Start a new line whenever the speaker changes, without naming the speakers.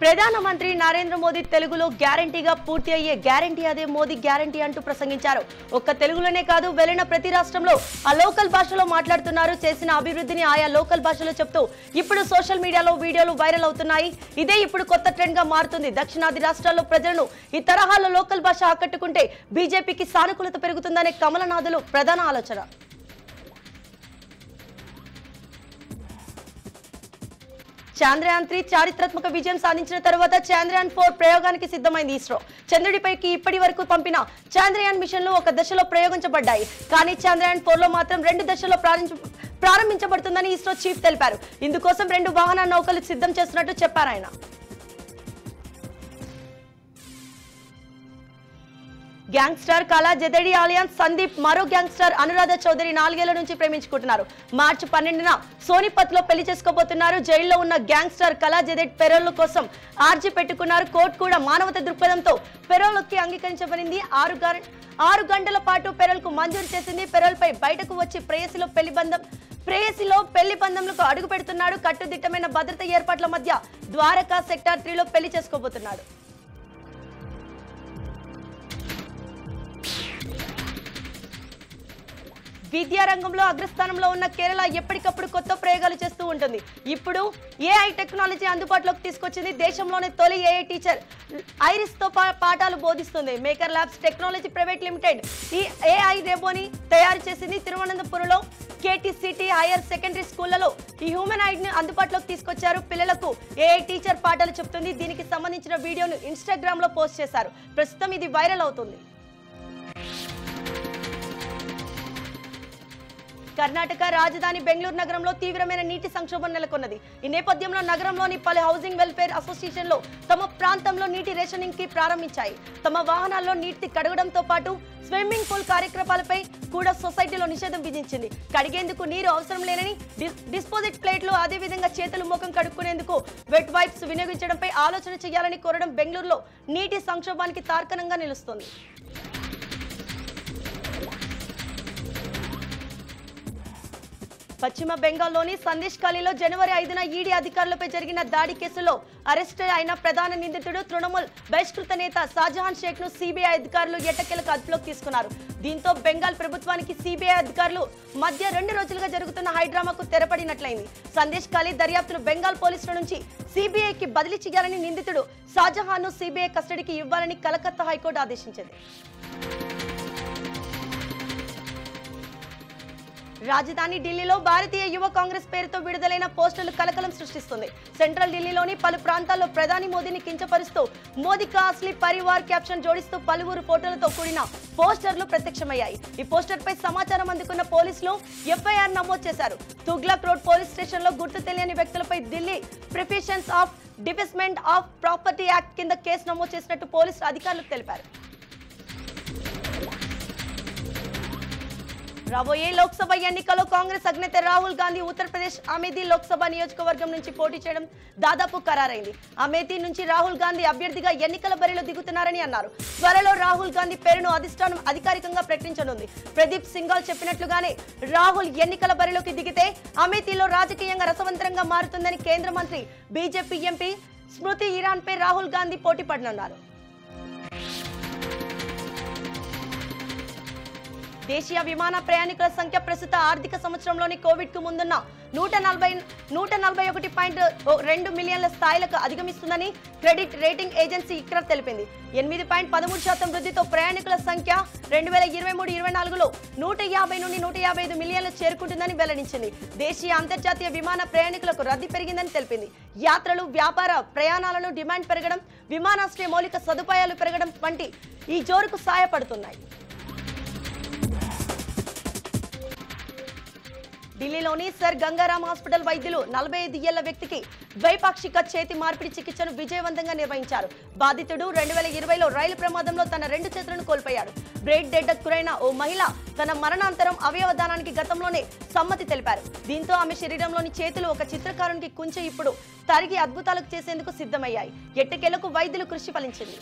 ప్రధానమంత్రి నరేంద్ర మోదీ తెలుగులో గ్యారంటీగా పూర్తి అయ్యే గ్యారంటీ అదే మోదీ గ్యారంటీ అంటూ ప్రసంగించారు. ఒక్క తెలుగులోనే కాదు, వెళ్లిన ప్రతి రాష్ట్రంలో ఆ లోకల్ భాషలో మాట్లాడుతున్నారు. చేసిన అభివృద్ధిని ఆయా లోకల్ భాషలో చెప్తూ ఇప్పుడు సోషల్ మీడియాలో వీడియోలు వైరల్ అవుతున్నాయి. ఇదే ఇప్పుడు కొత్త ట్రెండ్ గా మారుతుంది. దక్షిణాది రాష్ట్రాల్లో ప్రజలను ఈ తరహాలో లోకల్ భాష ఆకట్టుకుంటే బీజేపీకి సానుకూలత పెరుగుతుందనే కమలనాథులు ప్రధాన ఆలోచన. చంద్రయాన్ 3 చారిత్రాత్మక విజయం సాధించిన తర్వాత చంద్రయాన్ 4 ప్రయోగానికి సిద్ధమైంది ఇస్రో. చంద్రుడిపైకి ఇప్పటి వరకు పంపిన చంద్రయాన్ మిషన్లు ఒక దశలో ప్రయోగించబడ్డాయి. కానీ చంద్రయాన్ 4 లో మాత్రం 2 దశల్లో ప్రారంభించబడుతుందని ఇస్రో చీఫ్ తెలిపారు. ఇందుకోసం 2 వాహన నౌకలు సిద్ధం చేస్తున్నట్టు చెప్పారు ఆయన. గ్యాంగ్స్టర్ కళా జదేడి అలియాన్స్ సందీప్ మరో గ్యాంగ్స్టర్ అనురాధ చౌదరి 4 ఏళ్ల నుంచి ప్రేమించుకుంటున్నారు. మార్చి 12న సోనిపత్ లో పెళ్లి చేసుకోబోతున్నారు. జైల్లో ఉన్న గ్యాంగ్స్టర్ కళా జదేడి పెరోల్ కోసం ఆర్జీ పెట్టుకున్నారు. కోర్టు కూడా మానవత దృక్పథంతో పెరోల్కి అంగీకరించబడింది. 6 గంటల పాటు పెరోల్ కు మంజూరు చేసింది. పెరోల్ పై బయటకు వచ్చి ప్రేయసిలో పెళ్లి బంధంలకు అడుగు పెడుతున్నాడు. కట్టుదిట్టమైన భద్రత ఏర్పాట్ల మధ్య ద్వారకా సెక్టార్ 3లో పెళ్లి చేసుకోబోతున్నాడు. విద్యారంగంలో అగ్రస్థానంలో ఉన్న కేరళ ఎప్పటికప్పుడు కొత్త ప్రయోగాలు చేస్తూ ఉంటుంది. ఇప్పుడు ఏఐ టెక్నాలజీ అందుబాటులోకి తీసుకొచ్చింది. దేశంలోనే తొలి ఏఐ టీచర్ ఐరిస్ తో పాఠాలు బోధిస్తుంది. Maker labs technology private limited ఈ ఏఐ రోబోని తయారు చేసింది. తిరువనంతపురంలో కేటీసీటీ హైయర్ సెకండరీ స్కూళ్లలో ఈ హ్యూమనాయిడ్ ని అందుబాటులోకి తీసుకొచ్చారు. పిల్లలకు ఏఐ టీచర్ పాఠాలు చెప్తుంది. దీనికి సంబంధించిన వీడియోను ఇన్స్టాగ్రామ్ లో పోస్ట్ చేశారు. ప్రస్తుతం ఇది వైరల్ అవుతుంది. కర్ణాటక రాజధాని బెంగళూరు నగరంలో తీవ్రమైన నీటి సంక్షోభం నెలకొన్నది. ఈ నేపథ్యంలో నగరంలోని పలు హౌసింగ్ వెల్ఫేర్ అసోసియేషన్లు తమ ప్రాంతంలో నీటి రేషనింగ్ కి ప్రారంభించాయి. తమ వాహనాల్లో నీటి కడగడంతో పాటు స్విమ్మింగ్ పూల్ కార్యక్రమాలపై కూడా సొసైటీలో నిషేధం విధించింది. కడిగేందుకు నీరు అవసరం లేనని డిస్పోజిట్ ప్లేట్లు, అదేవిధంగా చేతులు ముఖం కడుక్కునేందుకు వెట్ వైప్స్ వినియోగించడంపై ఆలోచన చేయాలని కోరడం బెంగళూరులో నీటి సంక్షోభానికి తార్కాణంగా నిలుస్తోంది. పశ్చిమ బెంగాల్లోని సందేశ్ ఖాళీలో జనవరి 5న ఈడీ అధికారులపై జరిగిన దాడి కేసులో అరెస్ట్ అయిన ప్రధాన నిందితుడు తృణమూల్ బహిష్కృత నేత షాజహాన్ షేక్ ను సిబిఐ అధికారులు ఎట్టకేలకు అదుపులోకి తీసుకున్నారు. దీంతో బెంగాల్ ప్రభుత్వానికి సిబిఐ అధికారులు మధ్య 2 రోజులుగా జరుగుతున్న హైడ్రామాకు తెరపడినట్లయింది. సందేశ్ ఖాళీ దర్యాప్తును బెంగాల్ పోలీసుల నుంచి సిబిఐకి బదిలీ చేయాలని నిందితుడు షాజహాన్ ను సిబిఐ కస్టడీకి ఇవ్వాలని కలకత్తా హైకోర్టు ఆదేశించింది. రాజధాని ఢిల్లీలో భారతీయ యువ కాంగ్రెస్ పేరుతో విడుదలైన పోస్టర్లు కలకలం సృష్టిస్తుంది. సెంట్రల్ ఢిల్లీలోని పలు ప్రాంతాల్లో ప్రధాని మోదీని కించపరుస్తూ మోదీ కా అస్లీ పరివార్ క్యాప్షన్ జోడిస్తూ పలువురు ఫోటోలతో కూడిన పోస్టర్లు ప్రత్యక్షమయ్యాయి. ఈ పోస్టర్ పై సమాచారం అందుకున్న పోలీసులు ఎఫ్ఐఆర్ నమోదు చేశారు. తుగ్లక్ రోడ్ పోలీస్ స్టేషన్ లో గుర్తు తెలియని వ్యక్తులపై Delhi prevention of defacement of property act కింద కేసు నమోదు చేసినట్టు పోలీసు అధికారులు తెలిపారు. రాబోయే లోక్సభ ఎన్నికల్లో కాంగ్రెస్ అగ్రనేత రాహుల్ గాంధీ ఉత్తరప్రదేశ్ అమేథీ లోక్సభ నియోజకవర్గం నుంచి పోటీ చేయడం దాదాపు ఖరారైంది. అమేథీ నుంచి రాహుల్ గాంధీ అభ్యర్థిగా ఎన్నికల బరిలో దిగుతున్నారని అన్నారు. త్వరలో రాహుల్ గాంధీ పేరును అధిష్టానం అధికారికంగా ప్రకటించనుంది. ప్రదీప్ సింఘాల్ చెప్పినట్లుగానే రాహుల్ ఎన్నికల బరిలోకి దిగితే అమేథీలో రాజకీయంగా రసవంతరంగా మారుతుందని కేంద్ర మంత్రి బీజేపీ ఎంపీ స్మృతి ఇరాన్ పై రాహుల్ గాంధీ పోటీ పడనున్నారు. దేశీయ విమాన ప్రయాణికుల సంఖ్య ప్రస్తుత ఆర్థిక సంవత్సరంలోని కోవిడ్ కు ముందున్న 141.2 మిలియన్ల స్థాయిలకు అధిగమిస్తుందని క్రెడిట్ రేటింగ్ ఏజెన్సీ ఇక్రా తెలిపింది. 8.13% వృద్ధితో ప్రయాణికుల సంఖ్య 2023-24లో 150 నుండి 155 మిలియన్లు చేరుకుంటుందని వెల్లడించింది. దేశీయ అంతర్జాతీయ విమాన ప్రయాణికులకు రద్దీ పెరిగిందని తెలిపింది. యాత్రలు, వ్యాపార ప్రయాణాలను డిమాండ్ పెరగడం, విమానాశ్రయ మౌలిక సదుపాయాలు పెరగడం వంటి ఈ జోరుకు సహాయపడుతున్నాయి. ఢిల్లీలోని సర్ గంగారాం హాస్పిటల్ వైద్యులు 45 ఏళ్ల వ్యక్తికి ద్వైపాక్షిక చేతి మార్పిడి చికిత్సను విజయవంతంగా నిర్వహించారు. బాధితుడు 2020లో రైలు ప్రమాదంలో తన 2 చేతులను కోల్పోయాడు. బ్రెయిన్ డెడ్కు గురైన ఓ మహిళ తన మరణాంతరం అవయవదానానికి గతంలోనే సమ్మతి తెలిపారు. దీంతో ఆమె శరీరంలోని చేతులు ఒక చిత్రకారునికి కుంచె ఇప్పుడు తరిగి అద్భుతాలకు చేసేందుకు సిద్ధమయ్యాయి. ఎట్టకేలకు వైద్యులు కృషి ఫలించింది.